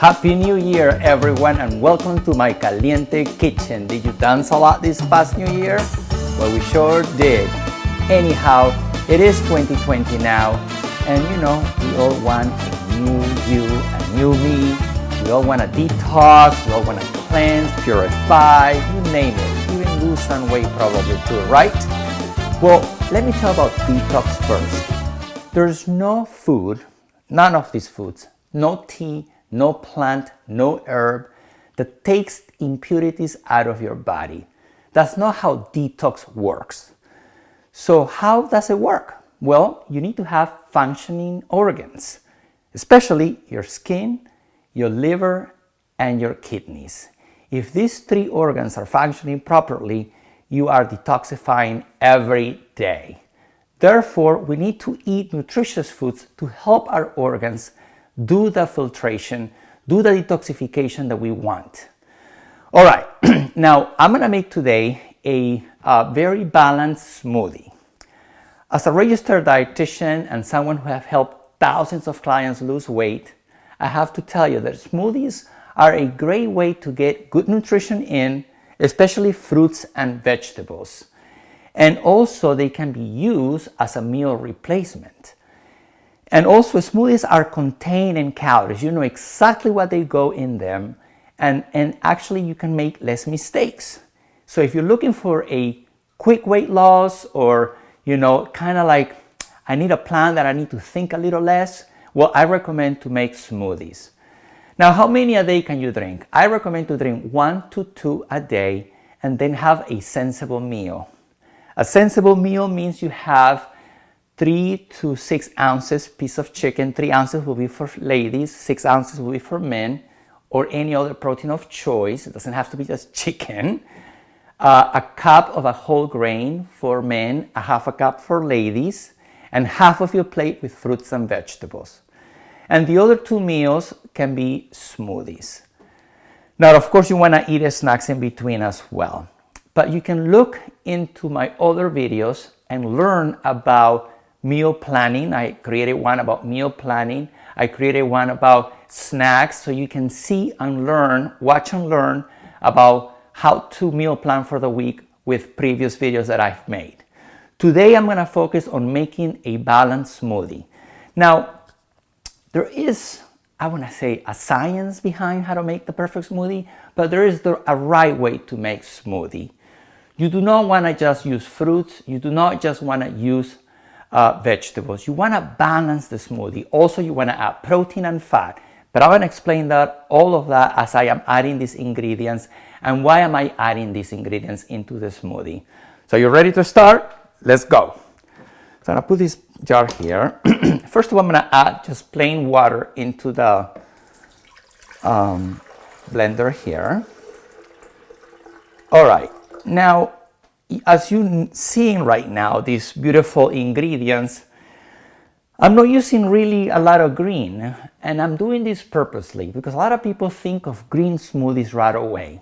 Happy New Year, everyone, and welcome to my caliente kitchen. Did you dance a lot this past New Year? Well, we sure did. Anyhow, it is 2020 now, and you know, we all want a new you, a new me. We all want to detox, we all want to cleanse, purify, you name it. Even lose some weight probably too, right? Well, let me tell about detox first. There's no food, none of these foods, no tea, no plant, no herb that takes impurities out of your body. That's not how detox works. So how does it work? Well, you need to have functioning organs, especially your skin, your liver, and your kidneys. If these three organs are functioning properly, you are detoxifying every day. Therefore, we need to eat nutritious foods to help our organs do the filtration, do the detoxification that we want. All right, now I'm gonna make today a very balanced smoothie. As a registered dietitian and someone who have helped thousands of clients lose weight, I have to tell you that smoothies are a great way to get good nutrition in, especially fruits and vegetables. And also they can be used as a meal replacement. And also smoothies are contained in calories. You know exactly what they go in them, and actually you can make less mistakes. So if you're looking for a quick weight loss, or you know, kind of like I need a plan that I need to think a little less, well, I recommend to make smoothies. Now, how many a day can you drink? I recommend to drink 1 to 2 a day and then have a sensible meal. A sensible meal means you have 3 to 6 ounces piece of chicken. 3 ounces will be for ladies, 6 ounces will be for men, or any other protein of choice. It doesn't have to be just chicken. A cup of a whole grain for men, a half a cup for ladies, and half of your plate with fruits and vegetables. And the other 2 meals can be smoothies. Now, of course, you want to eat snacks in between as well. But you can look into my other videos and learn about meal planning. I created one about meal planning. I created one about snacks, so you can see and learn, watch and learn about how to meal plan for the week with previous videos that I've made. Today I'm going to focus on making a balanced smoothie. Now, there is, I want to say, a science behind how to make the perfect smoothie, but there is a right way to make smoothie. You do not want to just use fruits. You do not just want to use vegetables. You want to balance the smoothie. Also, you want to add protein and fat. But I'm going to explain that, all of that, as I am adding these ingredients and why am I adding these ingredients into the smoothie. So you're ready to start? Let's go. So I'm going to put this jar here. First of all, I'm going to add just plain water into the blender here. All right. Now, as you're seeing right now, these beautiful ingredients, I'm not using really a lot of green, and I'm doing this purposely because a lot of people think of green smoothies right away.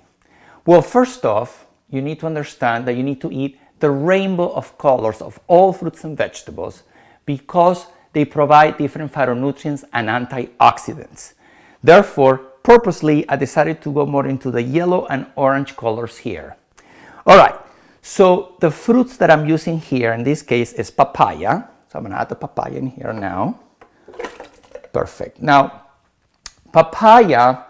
Well, first off, you need to understand that you need to eat the rainbow of colors of all fruits and vegetables because they provide different phytonutrients and antioxidants. Therefore, purposely, I decided to go more into the yellow and orange colors here. All right. So the fruits that I'm using here in this case is papaya. So I'm going to add the papaya in here now. Perfect. Now, papaya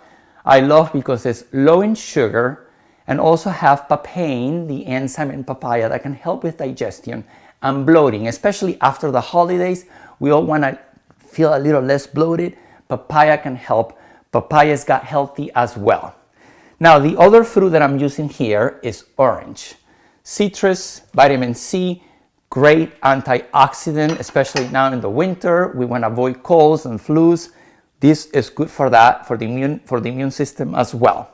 I love because it's low in sugar and also have papain, the enzyme in papaya that can help with digestion and bloating, especially after the holidays. We all want to feel a little less bloated. Papaya can help. Papaya's gut healthy as well. Now, the other fruit that I'm using here is orange. Citrus, vitamin C, great antioxidant, especially now in the winter. We want to avoid colds and flus. This is good for that, for the immune system as well.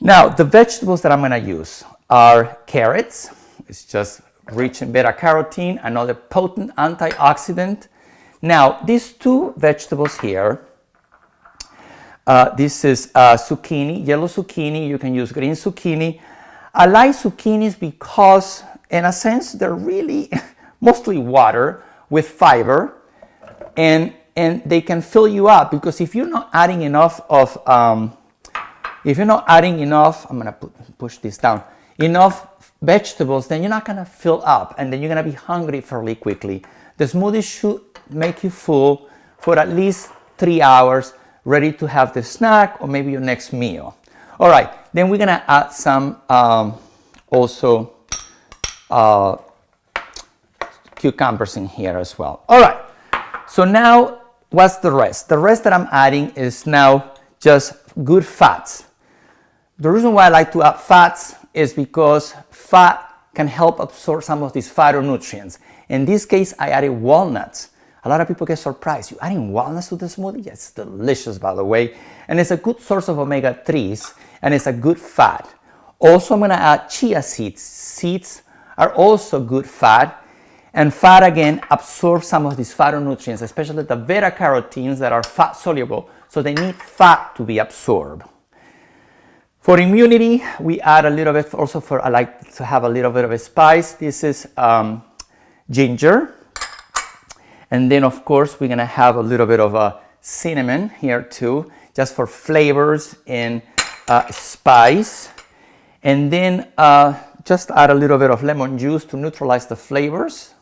Now, the vegetables that I'm going to use are carrots. It's just rich in beta carotene, another potent antioxidant. Now, these 2 vegetables here, this is zucchini, yellow zucchini. You can use green zucchini. I like zucchinis because, in a sense, they're really mostly water with fiber, and and they can fill you up, because if you're not adding enough of, if you're not adding enough, I'm gonna push this down, enough vegetables, then you're not gonna fill up, and then you're gonna be hungry fairly quickly. The smoothie should make you full for at least 3 hours, ready to have the snack or maybe your next meal. All right, then we're gonna add some also cucumbers in here as well. All right, so now what's the rest? The rest that I'm adding is now just good fats. The reason why I like to add fats is because fat can help absorb some of these phytonutrients. In this case, I added walnuts. A lot of people get surprised. You adding walnuts to the smoothie? It's delicious, by the way. And it's a good source of omega-3s, and it's a good fat. Also, I'm gonna add chia seeds. Seeds are also good fat. And fat, again, absorbs some of these phytonutrients, especially the beta-carotenes that are fat-soluble. So they need fat to be absorbed. For immunity, we add a little bit also I like to have a little bit of a spice. This is ginger. And then, of course, we're gonna have a little bit of a cinnamon here too, just for flavors and spice. And then just add a little bit of lemon juice to neutralize the flavors.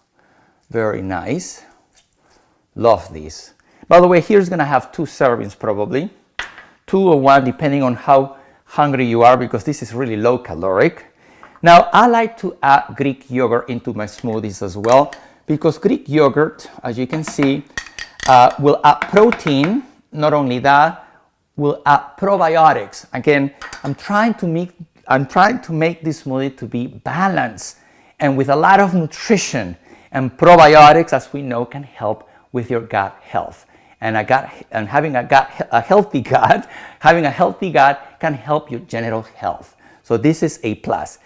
Very nice. Love these. By the way, here's gonna have 2 servings probably. 2 or 1, depending on how hungry you are, because this is really low caloric. Now, I like to add Greek yogurt into my smoothies as well, because Greek yogurt, as you can see, will add protein. Not only that, will add probiotics. Again, I'm trying to make this smoothie to be balanced and with a lot of nutrition. And probiotics, as we know, can help with your gut health. And having a healthy gut can help your general health. So this is a plus.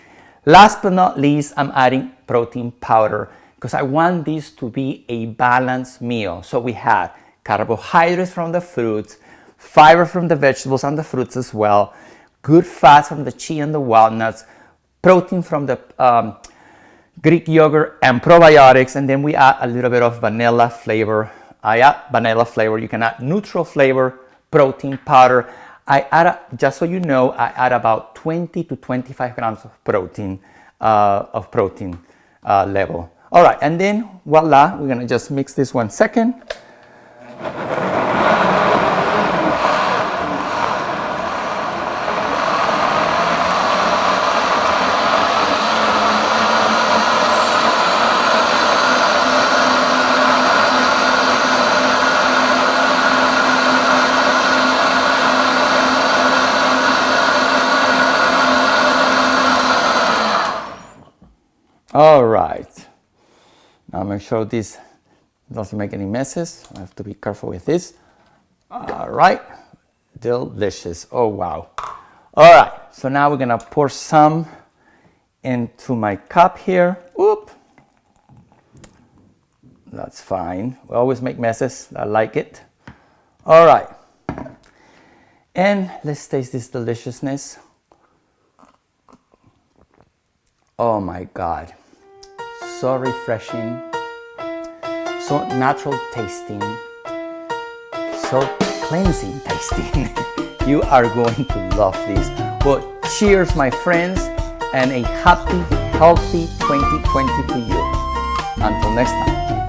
Last but not least, I'm adding protein powder, because I want this to be a balanced meal. So we have carbohydrates from the fruits, fiber from the vegetables and the fruits as well, good fats from the chia and the walnuts, protein from the Greek yogurt and probiotics, and then we add a little bit of vanilla flavor. I add vanilla flavor. You can add neutral flavor, protein powder. I add, just so you know, I add about 20 to 25 grams of protein level. All right, and then voila, we're gonna just mix this 1 second. All right, now make sure this doesn't make any messes. I have to be careful with this. All right, delicious. Oh, wow. All right, so now we're gonna pour some into my cup here. Oop, that's fine. We always make messes, I like it. All right, and let's taste this deliciousness. Oh my God. So refreshing, so natural tasting, so cleansing tasting. You are going to love this. Well, cheers, my friends, and a happy, healthy 2020 to you. Until next time.